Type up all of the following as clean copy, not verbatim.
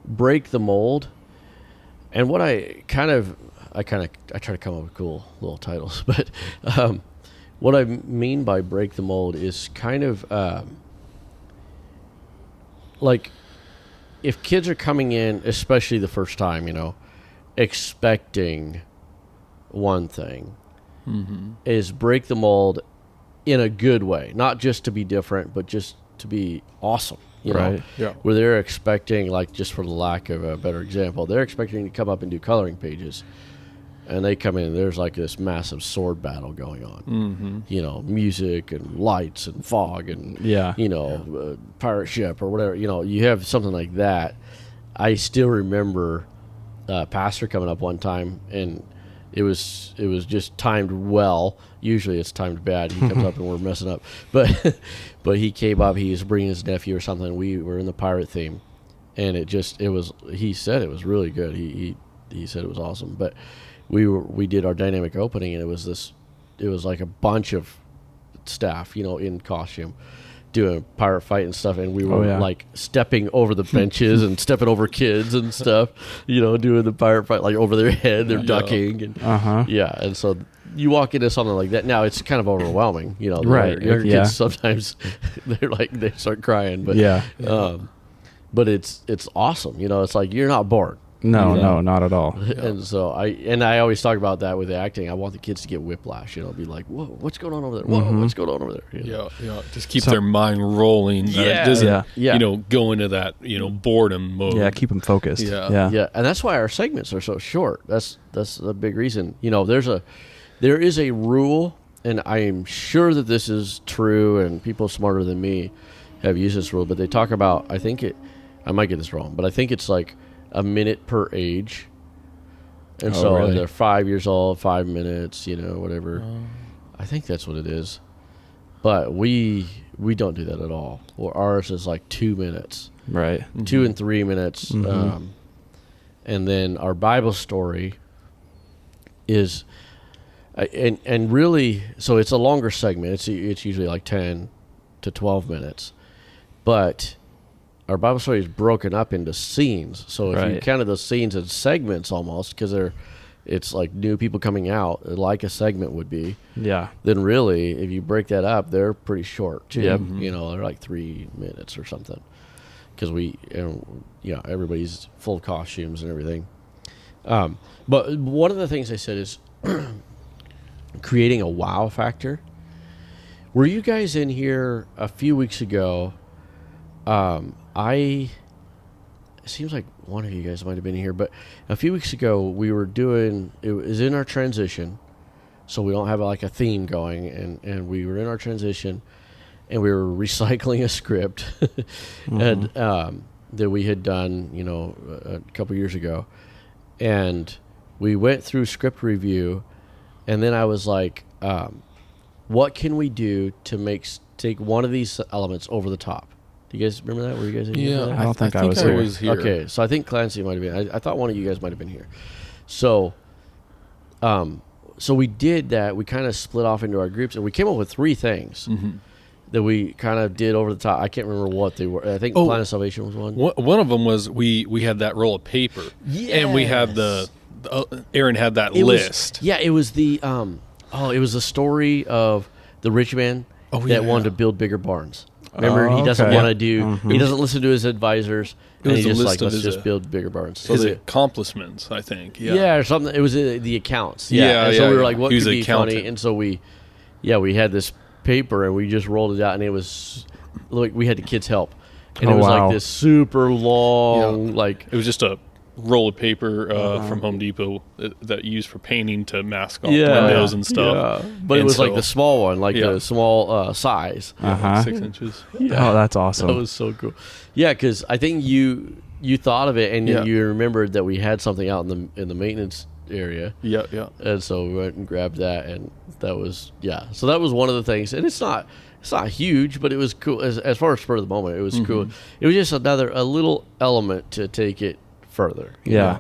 break the mold. And what I try to come up with cool little titles, but what I mean by break the mold is kind of like if kids are coming in, especially the first time, expecting one thing, is break the mold in a good way, not just to be different, but just to be awesome. Right. Yeah. Where they're expecting, like, just for the lack of a better example, they're expecting to come up and do coloring pages, and they come in and there's like this massive sword battle going on. Music and lights and fog and pirate ship or whatever. You have something like that. I still remember Pastor coming up one time, and it was just timed well. Usually it's timed bad. He comes up and we're messing up. But he came up. He was bringing his nephew or something. We were in the pirate theme, and he said it was really good. He said it was awesome. But we did our dynamic opening, and it was like a bunch of staff, in costume, doing pirate fight and stuff, and we were like stepping over the benches and stepping over kids and stuff, doing the pirate fight like over their head. They're ducking and and so you walk into something like that. Now it's kind of overwhelming, Right. Your kids sometimes they start crying, but but it's awesome. It's like you're not bored. No, not at all. And so I always talk about that with the acting. I want the kids to get whiplash. Be like, whoa, what's going on over there? Whoa, what's going on over there? Yeah. Just keep their mind rolling. It doesn't go into that boredom mode. Yeah, keep them focused. Yeah. And that's why our segments are so short. That's a big reason. There is a rule, and I am sure that this is true, and people smarter than me have used this rule. But they talk about, I might get this wrong, but I think it's like a minute per age. And really? They're 5 years old, 5 minutes, whatever. I think that's what it is. But we don't do that at all. Well, ours is like 2 minutes. Right. 2 and 3 minutes. And then our Bible story is, and really, so it's a longer segment. It's usually like 10 to 12 minutes. But our Bible story is broken up into scenes. So if you counted those scenes as segments almost, because it's like new people coming out, like a segment would be. Yeah. Then really, if you break that up, they're pretty short too. Yep. They're like 3 minutes or something. Because everybody's full costumes and everything. But one of the things I said is creating a wow factor. Were you guys in here a few weeks ago? It seems like one of you guys might have been here, but a few weeks ago we were it was in our transition, so we don't have like a theme going, and we were in our transition, and we were recycling a script and that we had done, a couple years ago, and we went through script review, and then I was like, what can we do to take one of these elements over the top? Do you guys remember that? Were you guys in here? Yeah, I don't think I was here. Okay, so I think Clancy might have been. I thought one of you guys might have been here. So, so we did that. We kind of split off into our groups, and we came up with 3 things that we kind of did over the top. I can't remember what they were. I think Plan of Salvation was one. One of them was we had that roll of paper, and we had Aaron had that list. It was the it was the story of the rich man that wanted to build bigger barns. Remember, he doesn't want to do. He doesn't listen to his advisors. And he's just like, let's just build bigger barns. So his accomplishments, I think. Yeah, or something. It was the accounts. And so we were like, what could be accountant. funny? And so we had this paper, and we just rolled it out, and it was like we had the kids help, and it was like this super long, like it was just a roll of paper from Home Depot that you use for painting to mask off windows and stuff. Yeah. But it was like the small one, like the small size. 6 inches. Yeah. Oh, that's awesome. That was so cool. Yeah, because I think you thought of it, and you remembered that we had something out in the maintenance area. Yeah. And so we went and grabbed that, and that was So that was one of the things, and it's not huge, but it was cool as far as spur of the moment. It was cool. It was just a little element to take it further. Yeah.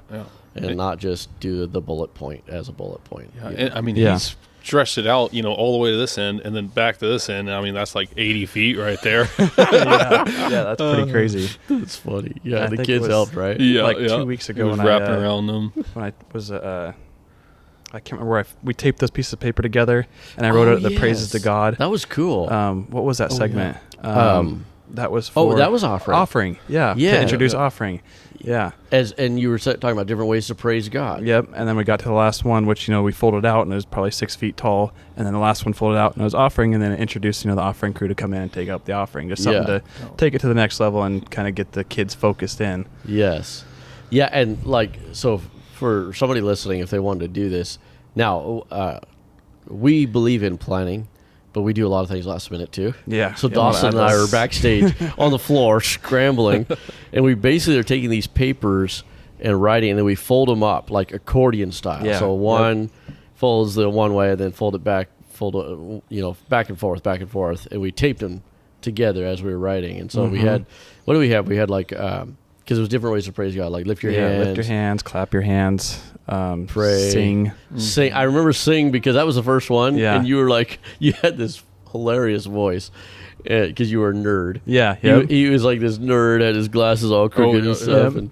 And not just do the bullet point as a bullet point. Yeah. And, I mean, he's stretched it out, all the way to this end and then back to this end. I mean, that's like 80 feet right there. Yeah, that's pretty crazy. That's funny. Yeah, the think kids helped, right? Yeah, like 2 weeks ago it was when wrapping around them. when I was I can't remember where we taped those pieces of paper together, and I wrote the praises to God. That was cool. What was that segment? Yeah. That was for that was offering. Offering, yeah. Yeah. To introduce offering. Yeah. And you were talking about different ways to praise God. Yep. And then we got to the last one, which, we folded out, and it was probably 6 feet tall. And then the last one folded out, and it was offering, and then it introduced, the offering crew to come in and take up the offering. Just something to take it to the next level and kind of get the kids focused in. Yes. Yeah, and so for somebody listening, if they wanted to do this, now, we believe in planning, but we do a lot of things last minute too. Yeah. So Dawson and I are backstage on the floor scrambling, and we basically are taking these papers and writing, and then we fold them up like accordion style. Yeah. So one folds the one way, and then fold it back, back and forth, and we taped them together as we were writing. And so we had, what do we have? We had because there was different ways to praise God, like lift your hands, clap your hands, pray, sing. I remember sing because that was the first one, yeah. And you were you had this hilarious voice because you were a nerd. Yeah, he was like this nerd, had his glasses all crooked and stuff, and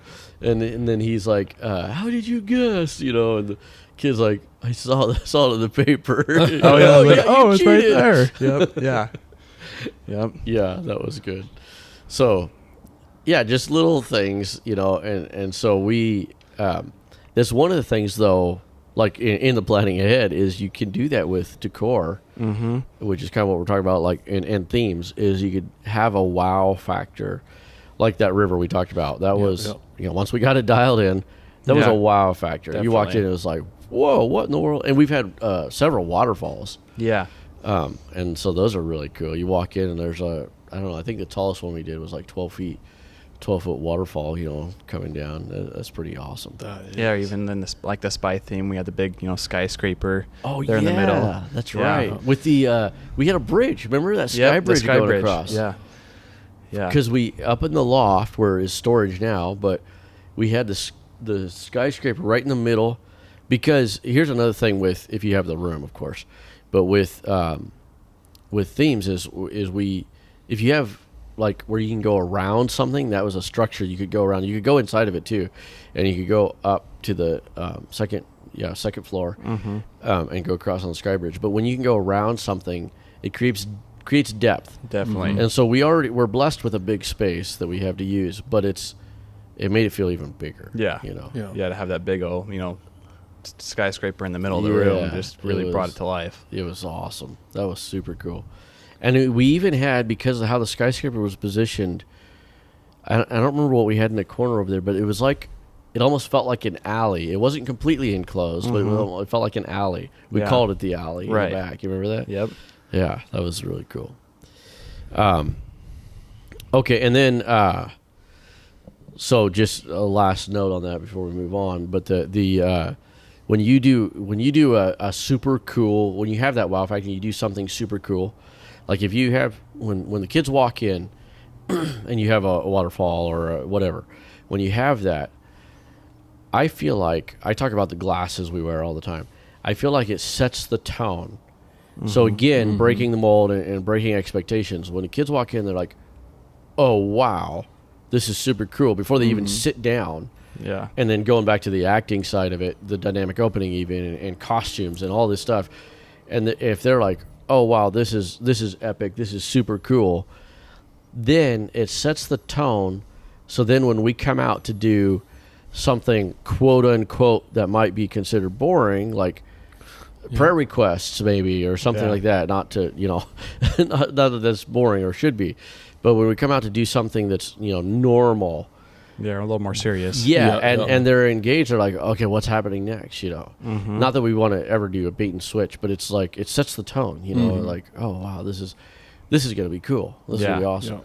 then he's like, "How did you guess?" And the kid's like, "I saw it in the paper." It's right there. Yep, yeah, yep, yeah, that was good. So. Yeah, just little things, and so we, that's one of the things, though, like in the planning ahead, is you can do that with decor, which is kind of what we're talking about, like in themes, is you could have a wow factor, like that river we talked about. That was, once we got it dialed in, that was a wow factor. Definitely. You walked in, it was like, whoa, what in the world? And we've had several waterfalls. Yeah. And so those are really cool. You walk in, and there's I don't know, I think the tallest one we did was like 12 feet. 12-foot waterfall, coming down. That's pretty awesome. Yeah, even in the spy theme, we had the big, skyscraper. Oh, there in the middle. That's right. With the we had a bridge. Remember that sky bridge going across? Yeah, yeah. Because we up in the loft where is storage now, but we had the skyscraper right in the middle. Because here's another thing with if you have the room, of course, but with themes is if you have. Like where you can go around something, that was a structure you could go around. You could go inside of it too, and you could go up to the second floor and go across on the sky bridge. But when you can go around something, it creates depth. Definitely. And so we're blessed with a big space that we have to use, but it made it feel even bigger. Yeah. To have that big old skyscraper in the middle of the room just really brought it to life. It was awesome. That was super cool. And we even had, because of how the skyscraper was positioned, I don't remember what we had in the corner over there, but it was like, it almost felt like an alley. It wasn't completely enclosed, but it felt like an alley. We called it the alley in the back. You remember that? Yep. Yeah, that was really cool. Okay, and then, so just a last note on that before we move on, but when you do a super cool, when you have that wow factor, you do something super cool. Like if you have, when the kids walk in and you have a waterfall or whatever, when you have that, I feel like, I talk about the glasses we wear all the time. I feel like it sets the tone. So again, breaking the mold and breaking expectations. When the kids walk in, they're like, oh, wow, this is super cool. Before they even sit down. Yeah. And then going back to the acting side of it, the dynamic opening even, and costumes and all this stuff. And if they're like, oh wow, this is epic, this is super cool, then it sets the tone. So then when we come out to do something quote unquote that might be considered boring, like prayer requests maybe or something like that, not to not that that's boring or should be, but when we come out to do something that's normal, they're a little more serious. And they're engaged. They're like, okay, what's happening next? Not that we want to ever do a bait and switch, but it's like it sets the tone. Like, oh wow, this is going to be cool. This is going to be awesome.